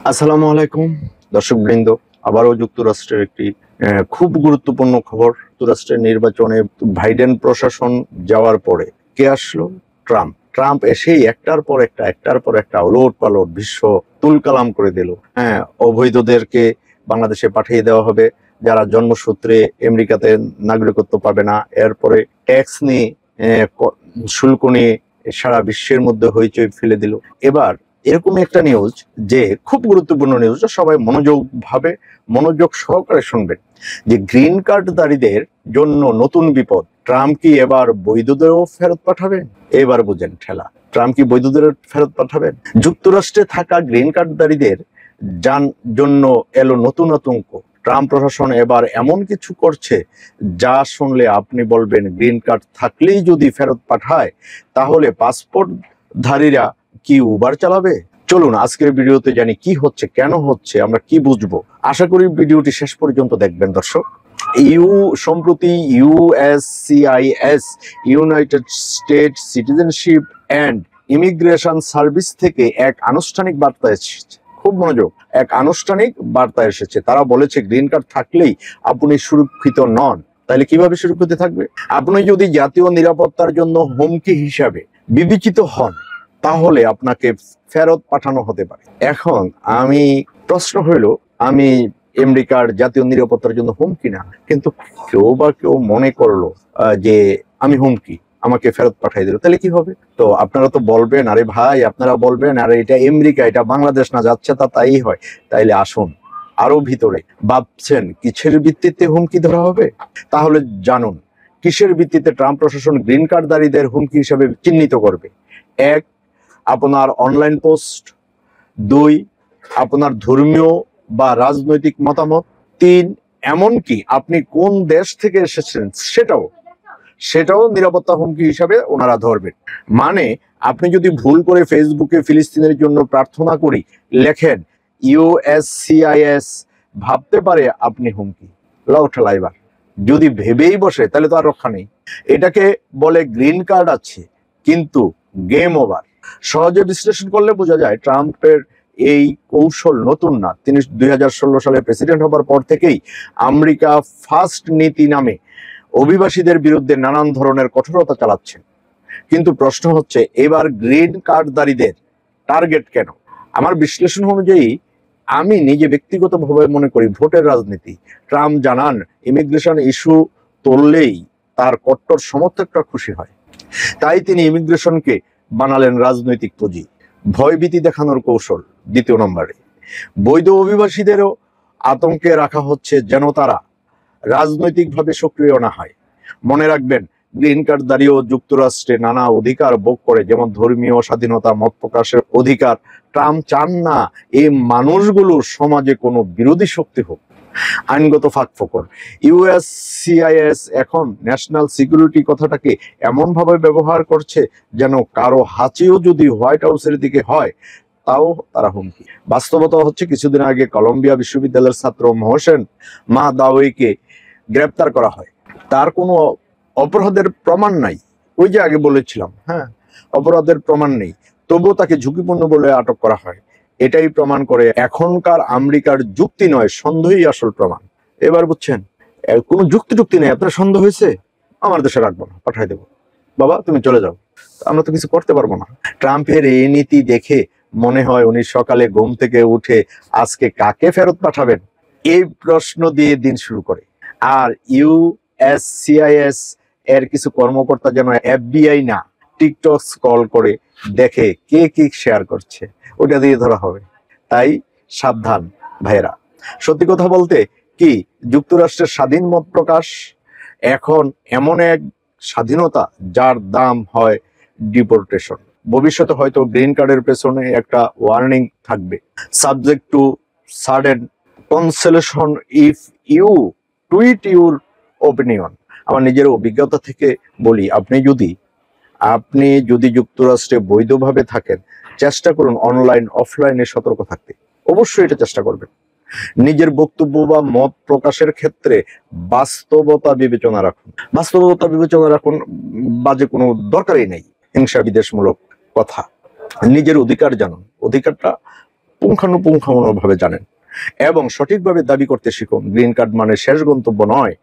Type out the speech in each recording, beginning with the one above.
আসসালামু আলাইকুম দর্শক বৃন্দ, আবারও যুক্তরাষ্ট্রের একটি খুব গুরুত্বপূর্ণ খবর। যুক্তরাষ্ট্রের নির্বাচনে বাইডেন প্রশাসন যাওয়ার পরে কে আসলো? ট্রাম্প। ট্রাম্প এসেই একটার পর একটা ওলট পালট বিশ্ব তুলকালাম করে দিল। অবৈধদেরকে বাংলাদেশে পাঠিয়ে দেওয়া হবে, যারা জন্মসূত্রে আমেরিকাতে নাগরিকত্ব পাবে না। এরপরে ট্যাক্স নিয়ে শুল্ক নিয়ে সারা বিশ্বের মধ্যে হইচই ফেলে দিল। এবার এরকম একটা নিউজ, যে খুব গুরুত্বপূর্ণ নিউজ, সবাই মনোযোগ সহকারে শুনবেন, যে গ্রিন কার্ডধারীদের জন্য নতুন বিপদ। ট্রাম্প কি এবার বৈধদেরও ফেরত পাঠাবেন? এবার বুঝেন ঠেলা। ট্রাম্প কি বৈধদের ফেরত পাঠাবেন? যুক্তরাষ্ট্রে থাকা গ্রিন কার্ডধারীদের জন্য এলো নতুন আতঙ্ক। ট্রাম্প প্রশাসন এবার এমন কিছু করছে যা শুনলে আপনি বলবেন, গ্রিন কার্ড থাকলেই যদি ফেরত পাঠায়, তাহলে পাসপোর্টধারীরা কি উবার চালাবে? চলুন আজকের ভিডিওতে জানি কি হচ্ছে, কেন হচ্ছে, আমরা কি বুঝবো। আশা করি ভিডিওটি শেষ পর্যন্ত দেখবেন দর্শক। সম্প্রতি USCIS, United states citizenship and immigration service থেকে এক আনুষ্ঠানিক বার্তা এসেছে। খুব মনোযোগ, এক আনুষ্ঠানিক বার্তা এসেছে। তারা বলেছে, গ্রিন কার্ড থাকলেই আপনি সুরক্ষিত নন। তাহলে কিভাবে সুরক্ষিত থাকবে? আপনি যদি জাতীয় নিরাপত্তার জন্য হুমকি হিসাবে বিবেচিত হন, তাহলে আপনাকে ফেরত পাঠানো হতে পারে। এখন প্রশ্ন হইল, আমি আমেরিকার জাতীয় নিরাপত্তার জন্য হুমকি না, কিন্তু কেউ মনে করলো যে আমি হুমকি, আমাকে ফেরত পাঠিয়ে দিল, তাহলে কি হবে? তো আপনারা তো বলবেন, আরে ভাই, আপনারা বলবেন, আরে এটা আমেরিকা, এটা বাংলাদেশ না, যাচ্ছে তাই হয়। তাইলে আসুন আরো ভিতরে। ভাবছেন কিসের ভিত্তিতে হুমকি ধরা হবে? তাহলে জানুন কিসের ভিত্তিতে ট্রাম্প প্রশাসন গ্রিন কার্ডধারীদের হুমকি হিসেবে চিহ্নিত করবে। 1, আপনার অনলাইন পোস্ট। 2, আপনার ধর্মীয় বা রাজনৈতিক মতামত। 3, এমনকি আপনি কোন দেশ থেকে এসেছেন সেটাও নিরাপত্তা হুমকি হিসাবে ওনারা ধরবেন। মানে আপনি যদি ভুল করে ফেসবুকে ফিলিস্তিনের জন্য প্রার্থনা করি লেখেন ইউএসসিআইএস, ভাবতে পারে আপনি হুমকি। লাউ ঠেলা। এবার যদি ভেবেই বসে, তাহলে তো আর রক্ষা নেই। এটাকে বলে গ্রিন কার্ড আছে, কিন্তু গেম ওভার। সহজে বিশ্লেষণ করলে বোঝা যায়, ট্রাম্পের এই কৌশল নতুন না। তিনি 2016 সালে প্রেসিডেন্ট হবার পর থেকেই আমেরিকা ফার্স্ট নীতি নামে অভিবাসীদের বিরুদ্ধে নানান ধরনের কঠোরতা চালাচ্ছেন। কিন্তু প্রশ্ন হচ্ছে, এবার গ্রিন কার্ডধারীদের টার্গেট কেন? আমার বিশ্লেষণ অনুযায়ী, আমি নিজে ব্যক্তিগতভাবে মনে করি ভোটের রাজনীতি। ট্রাম্প জানান, ইমিগ্রেশন ইস্যু তুললেই তার কট্টর সমর্থকরা খুশি হয়। তাই তিনি ইমিগ্রেশনকে বানালেন রাজনৈতিক পুঁজি, ভয়ভীতি দেখানোর কৌশল। 2 নম্বরে, বৈধ অভিবাসীদেরও আতঙ্কে রাখা হচ্ছে, যেন তারা রাজনৈতিকভাবে সক্রিয় না হয়। মনে রাখবেন, গ্রিন কার্ডধারীও যুক্তরাষ্ট্রে নানা অধিকার ভোগ করে, যেমন ধর্মীয় স্বাধীনতা, মত প্রকাশের অধিকার। ট্রাম্প চান না এই মানুষগুলোর সমাজে কোনো বিরোধী শক্তি হোক, আইনগত ফাঁকফোকর। ইউএসসিআইএস এখন ন্যাশনাল সিকিউরিটি কথাটাকে এমন ভাবে ব্যবহার করছে, যেন কারো হাঁচিও যদি হোয়াইট হাউসের দিকে হয়, তাও তারা হুমকি। বাস্তবতা হচ্ছে, কিছুদিন আগে কলম্বিয়া বিশ্ববিদ্যালয়ের ছাত্র মোহসেন মাহদাওয়িকে গ্রেপ্তার করা হয়। তার কোনো অপরাধের প্রমাণ নাই। ওই যে আগে বলেছিলাম, অপরাধের প্রমাণ নেই, তবুও তাকে ঝুঁকিপূর্ণ বলে আটক করা হয়। এটাই প্রমাণ করে এখনকার আমেরিকার যুক্তি নয়, সন্দেহই আসল প্রমাণ। এবার বুঝছেন, কোনো যুক্তি নেই। আপনার সন্দেহ হয়েছে, আমার দেশে রাখবো না, পাঠাই দেবো, বাবা তুমি চলে যাও, আমরা তো কিছু করতে পারবো না। ট্রাম্পের এই নীতি দেখে মনে হয় উনি সকালে ঘুম থেকে উঠে আজকে কাকে ফেরত পাঠাবেন এই প্রশ্ন দিয়ে দিন শুরু করে। আর ইউএসসিআইএস এর কিছু কর্মকর্তা যেন এফবিআই না, টিকটক স্ক্রল করে দেখে কে কি শেয়ার করছে, ওটা দিয়ে ধরা হবে। তাই সাবধান ভাইরা। সত্যি কথা বলতে কি, যুক্তরাষ্ট্রের স্বাধীন মত প্রকাশ এখন এমন এক স্বাধীনতা যার দাম হয় ডিপোর্টেশন। ভবিষ্যতে হয়তো গ্রিন কার্ডের পেছনে একটা ওয়ার্নিং থাকবে, subject to certain consolation if you tweet your opinion. আমার নিজের অভিজ্ঞতা থেকে বলি, আপনি যদি যুক্তরাষ্ট্রে বৈধভাবে থাকেন, চেষ্টা করুন অনলাইন অফলাইনে সতর্ক থাকতে। অবশ্যই এটা চেষ্টা করবেন। নিজের বক্তব্য বা মত প্রকাশের ক্ষেত্রে বাস্তবতা বিবেচনা রাখুন। বাজে কোনো দরকারই নেই হিংসা বিদ্বেষমূলক কথা। নিজের অধিকার জানুন, অধিকারটা পুঙ্খানুপুঙ্খানুভাবে জানেন এবং সঠিকভাবে দাবি করতে শিখুন। গ্রিন কার্ড মানে শেষ গন্তব্য নয়,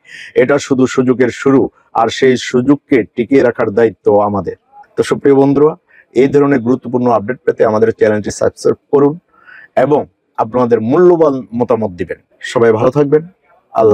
এটা শুধু সুযোগের শুরু, আর সেই সুযোগকে টিকিয়ে রাখার দায়িত্ব আমাদের। তো সুপ্রিয় বন্ধুরা, এই ধরনের গুরুত্বপূর্ণ আপডেট পেতে আমাদের চ্যানেলটি সাবস্ক্রাইব করুন এবং আপনাদের মূল্যবান মতামত দিবেন। সবাই ভালো থাকবেন।